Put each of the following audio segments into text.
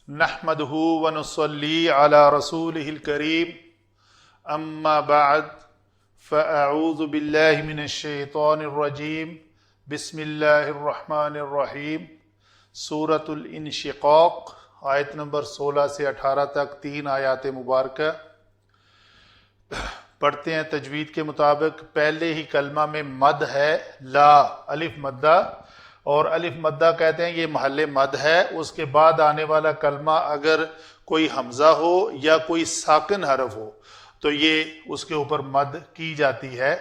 نحمده ونصلي على رسوله الكريم اما بعد فاعوذ بالله من الشیطان الرجیم بسم اللہ الرحمن الرحیم سورۃ الانشقاق آیت نمبر 16 سے 18 تک 3 آیات مبارکہ پڑھتے ہیں تجوید کے مطابق۔ پہلے ہی کلمہ میں مد ہے لا، الف مدہ، اور الف مدہ کہتے ہیں یہ محل مد ہے۔ اس کے بعد آنے والا کلمہ اگر کوئی حمزہ ہو یا کوئی ساکن حرف ہو تو یہ اس کے اوپر مد کی جاتی ہے۔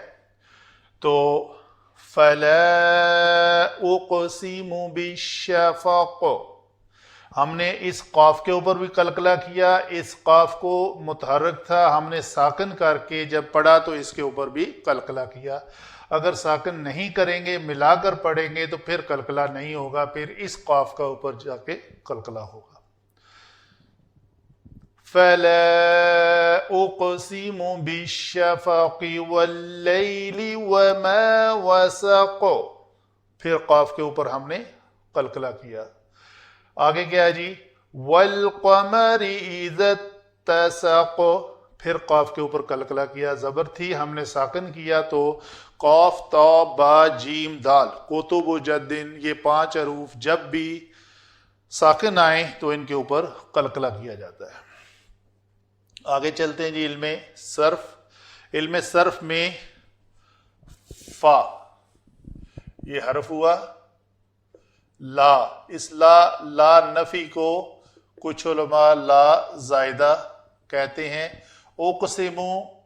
تو فَلَا أُقْسِمُ بِالشَّفَقِ، ہم نے اس قاف کے اوپر بھی قلقلہ کیا، اس قاف کو متحرک تھا، ہم نے ساکن کر کے جب پڑھا تو اس کے اوپر بھی قلقلہ کیا۔ اگر ساکن نہیں کریں گے، ملا کر پڑھیں گے تو پھر قلقلہ نہیں ہوگا، پھر اس قاف کا اوپر جا کے قلقلہ ہوگا۔ فَلَا أُقْسِمُ بِالشَّفَقِ وَاللَّيْلِ وَمَا وَسَقَ، پھر قاف کے اوپر ہم نے قلقلہ کیا۔ آگے کیا ہے جی؟ وَالْقَمَرِ إِذَا اتَّسَقَ، پھر قاف کے اوپر قلقلہ کیا، زبر تھی ہم نے ساکن کیا تو قاف تا با جیم دال کتب و جدن، یہ 5 حروف جب بھی ساکن آئیں تو ان کے اوپر قلقلہ کیا جاتا ہے۔ آگے چلتے ہیں جی علم صرف۔ علم صرف میں فا یہ حرف ہوا لا، اس لا نفی کو کچھ علماء لا زائدہ کہتے ہیں۔ اقسم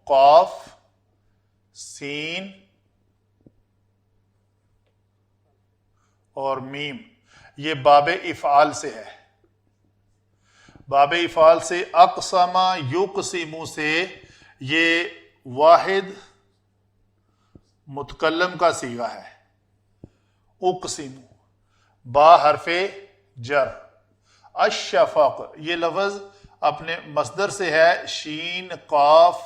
قاف سین اور میم، یہ باب افعال سے ہے۔ باب افعال سے اقسم یقسم سے یہ واحد متکلم کا صیغہ ہے۔ اقسم با حرف جر، الشفق یہ لفظ اپنے مصدر سے ہے، شین قاف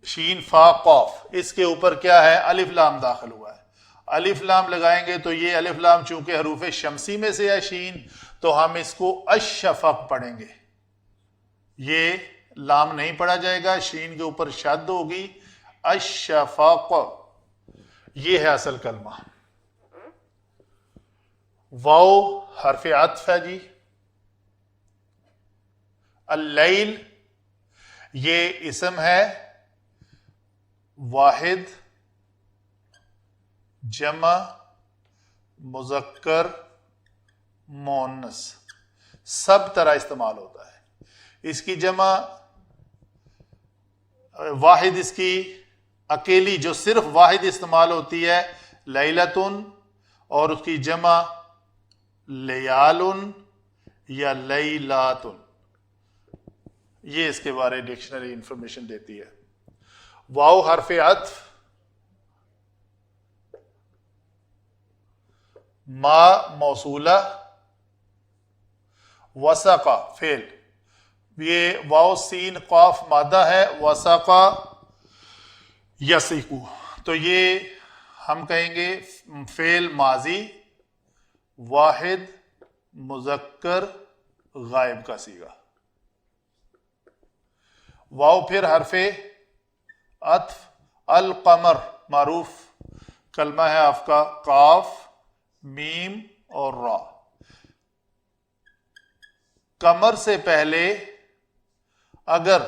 شین فا قاف، اس کے اوپر کیا ہے؟ الف لام داخل ہوا ہے۔ الف لام لگائیں گے تو یہ الف لام چونکہ حروف شمسی میں سے ہے شین، تو ہم اس کو الشفق پڑھیں گے، یہ لام نہیں پڑھا جائے گا، شین کے اوپر شد ہوگی، الشفق یہ ہے اصل کلمہ۔ واو حرف عطف ہے جی۔ اللیل یہ اسم ہے واحد جمع مذکر مؤنث سب طرح استعمال ہوتا ہے۔ اس کی جمع واحد، اس کی اکیلی جو صرف واحد استعمال ہوتی ہے لیلتن، اور اس کی جمع لیالن یا لیلاتن، یہ اس کے بارے ڈکشنری انفارمیشن دیتی ہے۔ واو حرف عطف، ما موصولہ، وسقا فعل، یہ واو سین قاف مادہ ہے، وسقا یسقو، تو یہ ہم کہیں گے فعل ماضی واحد مذکر غائب کا صیغہ۔ واو پھر حرف عطف، القمر معروف کلمہ ہے آپ کا، قاف میم اور را۔ قمر سے پہلے اگر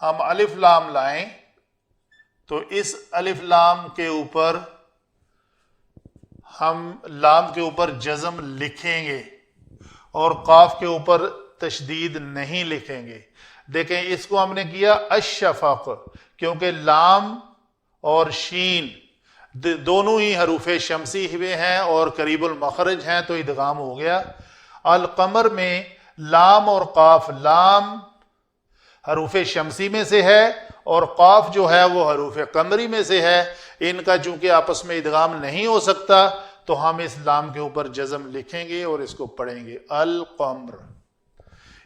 ہم الف لام لائیں تو اس الف لام کے اوپر ہم لام کے اوپر جزم لکھیں گے اور قاف کے اوپر تشدید نہیں لکھیں گے۔ دیکھیں اس کو ہم نے کیا الشفق، کیونکہ لام اور شین دونوں ہی حروف شمسی ہوئے ہیں اور قریب المخرج ہیں تو ادغام ہو گیا۔ القمر میں لام اور قاف، لام حروف شمسی میں سے ہے اور قاف جو ہے وہ حروف قمری میں سے ہے، ان کا چونکہ آپس میں ادغام نہیں ہو سکتا تو ہم اس لام کے اوپر جزم لکھیں گے اور اس کو پڑھیں گے القمر۔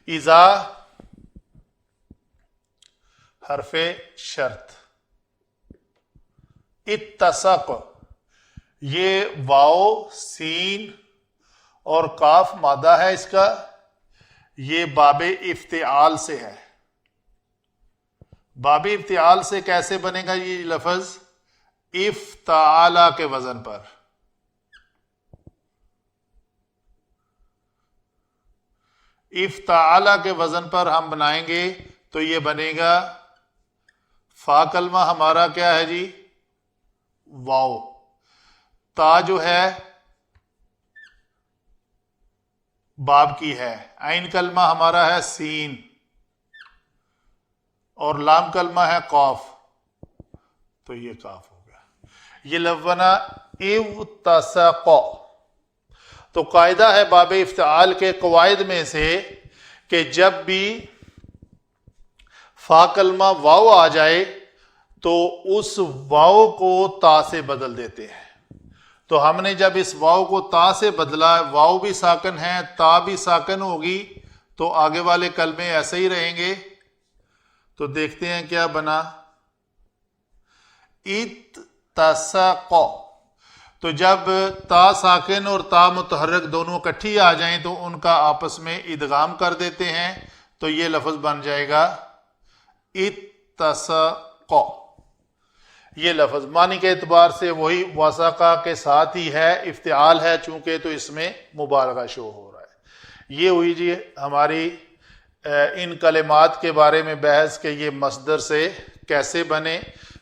اذا حرف شرط، اتسق یہ واو سین اور کاف مادہ ہے اس کا، یہ باب افتعال سے ہے. باب افتعال سے کیسے بنے گا یہ لفظ؟ افتعال کے وزن پر. افتعال کے وزن پر ہم بنائیں گے تو یہ بنے گا فا کلمہ ہمارا کیا ہے جی؟ واو. تا جو ہے باب کی ہے. عین کلمہ ہمارا ہے سین. اور لام کلمہ ہے قاف. تو یہ کاف ہو گیا. یہ لفظ افتسق. تو قاعدہ ہے باب افتعال کے قواعد میں سے کہ جب بھی فا کلمہ واو آ جائے تو اس واو کو تا سے بدل دیتے ہیں. تو ہم نے جب اس واو کو تا سے بدلا، واو بھی ساکن ہے تا بھی ساکن ہوگی، تو آگے والے کلمے ایسے ہی رہیں گے. تو دیکھتے ہیں کیا بنا. اتسق. تو جب تا ساکن اور تا متحرک دونوں اکٹھی آ جائیں تو ان کا آپس میں ادغام کر دیتے ہیں، تو یہ لفظ بن جائے گا اتسق. یہ لفظ معنی کے اعتبار سے وہی وسقہ کے ساتھ ہی ہے، افتعال ہے چونکہ، تو اس میں مبالغہ شو ہو رہا ہے. یہ ہوئی جی ہماری ان کلمات کے بارے میں بحث کہ یہ مصدر سے کیسے بنے.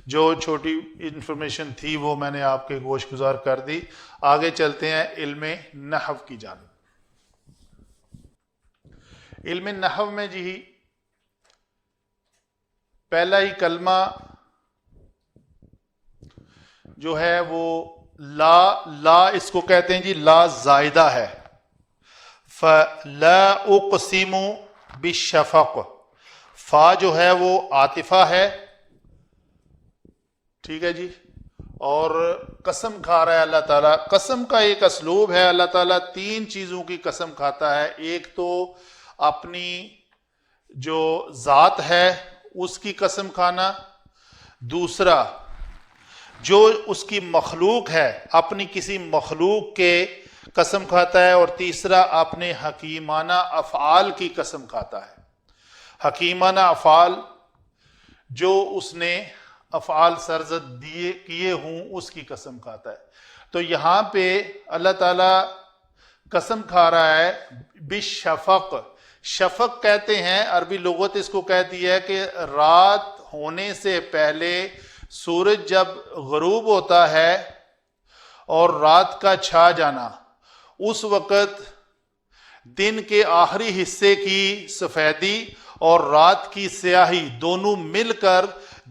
جو چھوٹی انفارمیشن تھی وہ میں نے آپ کے گوش گزار کر دی. آگے چلتے ہیں علم نحو کی جانب. علم نحو میں جی پہلا ہی کلمہ جو ہے وہ لا اس کو کہتے ہیں جی لا زائدہ ہے. فَلَا أُقْسِمُ بِالشَّفَقِ. فا جو ہے وہ عاطفہ ہے، ٹھیک ہے جی، اور قسم کھا رہا ہے اللہ تعالیٰ. قسم کا ایک اسلوب ہے، اللہ تعالیٰ تین چیزوں کی قسم کھاتا ہے. ایک تو اپنی جو ذات ہے اس کی قسم کھانا، دوسرا جو اس کی مخلوق ہے اپنی کسی مخلوق کے قسم کھاتا ہے، اور تیسرا اپنے حکیمانہ افعال کی قسم کھاتا ہے. حکیمانہ افعال جو اس نے افعال سرزد کیے ہوں اس کی قسم کھاتا ہے. تو یہاں پہ اللہ تعالیٰ قسم کھا رہا ہے بالشفق. شفق کہتے ہیں، عربی لغت اس کو کہتی ہے کہ رات ہونے سے پہلے سورج جب غروب ہوتا ہے اور رات کا چھا جانا، اس وقت دن کے آخری حصے کی سفیدی اور رات کی سیاہی دونوں مل کر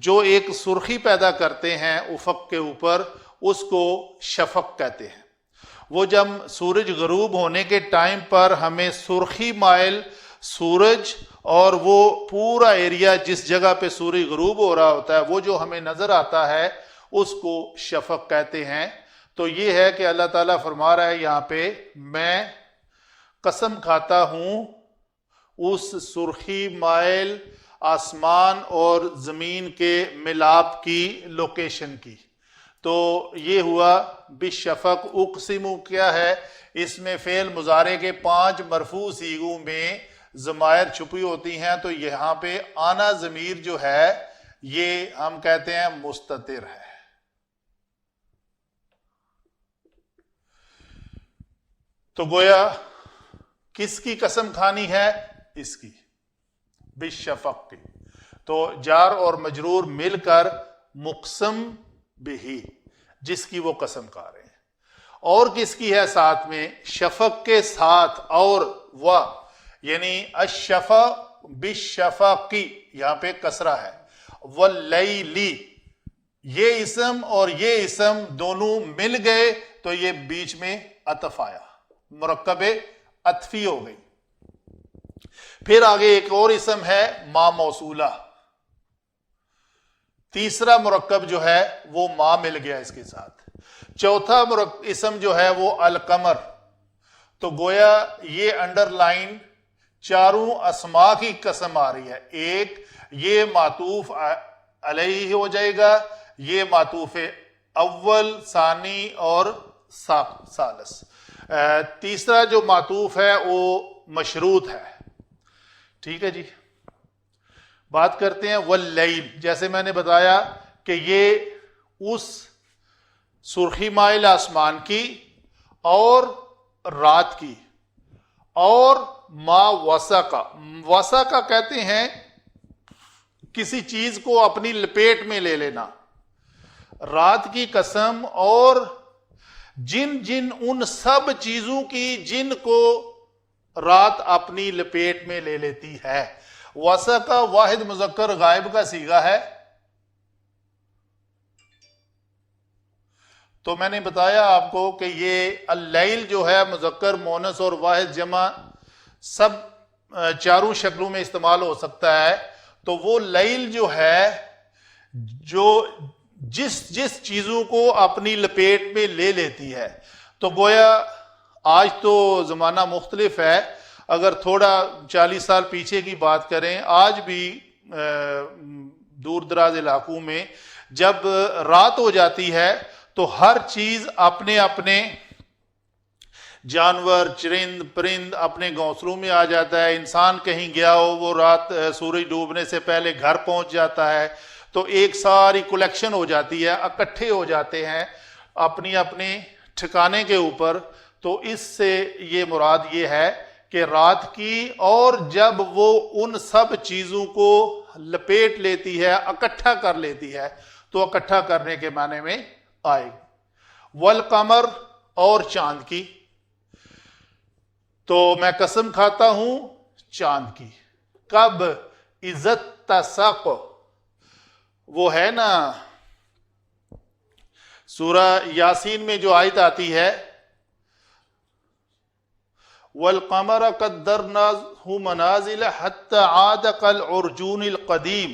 جو ایک سرخی پیدا کرتے ہیں افق کے اوپر، اس کو شفق کہتے ہیں. وہ جب سورج غروب ہونے کے ٹائم پر ہمیں سرخی مائل سورج اور وہ پورا ایریا جس جگہ پہ سورج غروب ہو رہا ہوتا ہے وہ جو ہمیں نظر آتا ہے اس کو شفق کہتے ہیں. تو یہ ہے کہ اللہ تعالیٰ فرما رہا ہے یہاں پہ میں قسم کھاتا ہوں اس سرخی مائل آسمان اور زمین کے ملاپ کی لوکیشن کی. تو یہ ہوا بالشفق. اقسم کیا ہے؟ اس میں فعل مضارع کے 5 مرفوع صیغوں میں ضمائر چھپی ہوتی ہیں. تو یہاں پہ آنا ضمیر جو ہے یہ ہم کہتے ہیں مستتر ہے. تو گویا کس کی قسم کھانی ہے؟ اس کی، بالشفق کی. تو جار اور مجرور مل کر مقسم بہی، جس کی وہ قسم کھا رہے ہیں. اور کس کی ہے ساتھ میں؟ شفق کے ساتھ اور و، یعنی الشفا بالشفقی، یہاں پہ کسرہ ہے. واللیلی، یہ اسم اور یہ اسم دونوں مل گئے تو یہ بیچ میں عطف آیا، مرکب عطفی ہو گئی. پھر آگے ایک اور اسم ہے ما موصولہ، تیسرا مرکب جو ہے وہ ما مل گیا اس کے ساتھ. چوتھا اسم جو ہے وہ القمر. تو گویا یہ انڈر لائن چاروں اسما کی قسم آ رہی ہے. ایک یہ معطوف علیہ ہو جائے گا، یہ معطوف اول، ثانی اور ثالث. تیسرا جو معطوف ہے وہ مشروط ہے. ٹھیک ہے جی. بات کرتے ہیں واللیل. جیسے میں نے بتایا کہ یہ اس سرخی مائل آسمان کی اور رات کی اور ما وسقا. وسقا کہتے ہیں کسی چیز کو اپنی لپیٹ میں لے لینا. رات کی قسم اور جن ان سب چیزوں کی جن کو رات اپنی لپیٹ میں لے لیتی ہے. وسقا واحد مذکر غائب کا صیغہ ہے. تو میں نے بتایا آپ کو کہ یہ اللیل جو ہے مذکر مونس اور واحد جمع سب چاروں شکلوں میں استعمال ہو سکتا ہے. تو وہ لیل جو ہے جو جس چیزوں کو اپنی لپیٹ میں لے لیتی ہے. تو گویا آج تو زمانہ مختلف ہے. اگر تھوڑا 40 سال پیچھے کی بات کریں, آج بھی دور دراز علاقوں میں جب رات ہو جاتی ہے تو ہر چیز اپنے اپنے جانور چرند پرند اپنے گھونسلوں میں آ جاتا ہے. انسان کہیں گیا ہو وہ رات سورج ڈوبنے سے پہلے گھر پہنچ جاتا ہے. تو ایک ساری کلیکشن ہو جاتی ہے, اکٹھے ہو جاتے ہیں اپنی اپنے ٹھکانے کے اوپر. تو اس سے یہ مراد یہ ہے کہ رات کی اور جب وہ ان سب چیزوں کو لپیٹ لیتی ہے, اکٹھا کر لیتی ہے, تو اکٹھا کرنے کے معنی میں آئے گی. والقمر اور چاند کی. تو میں قسم کھاتا ہوں چاند کی. کب؟ عزت تسق. وہ ہے نا سورہ یاسین میں جو آیت آتی ہے والقمر قدرناہ منازل حتی عاد کالعرجون القدیم.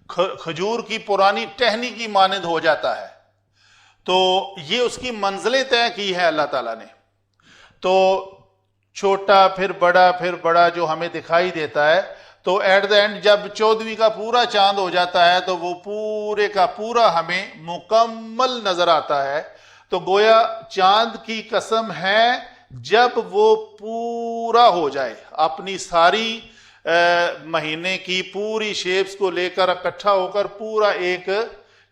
کھجور کی پرانی ٹہنی کی مانند ہو جاتا ہے. تو یہ اس کی منزلیں طے کی ہے اللہ تعالیٰ نے. تو چھوٹا پھر بڑا جو ہمیں دکھائی دیتا ہے, تو ایٹ دا اینڈ جب 14ویں کا پورا چاند ہو جاتا ہے تو وہ پورے کا پورا ہمیں مکمل نظر آتا ہے. تو گویا چاند کی قسم ہے جب وہ پورا ہو جائے, اپنی ساری مہینے کی پوری شیپس کو لے کر اکٹھا ہو کر پورا ایک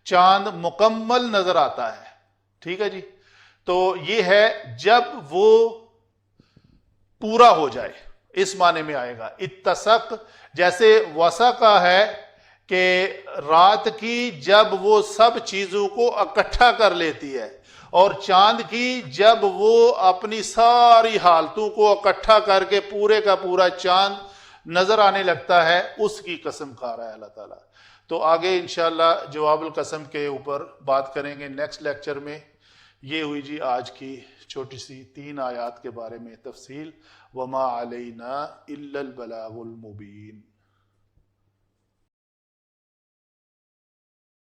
چاند مکمل نظر آتا ہے. ٹھیک ہے جی. تو یہ ہے جب وہ پورا ہو جائے, اس معنی میں آئے گا. اتسق جیسے وسقا ہے کہ رات کی جب وہ سب چیزوں کو اکٹھا کر لیتی ہے, اور چاند کی جب وہ اپنی ساری حالتوں کو اکٹھا کر کے پورے کا پورا چاند نظر آنے لگتا ہے, اس کی قسم کھا رہا ہے اللہ تعالیٰ. تو آگے انشاءاللہ جواب القسم کے اوپر بات کریں گے نیکسٹ لیکچر میں. یہ ہوئی جی آج کی چھوٹی سی 3 آیات کے بارے میں تفصیل. وما علینا الا البلاغ المبین.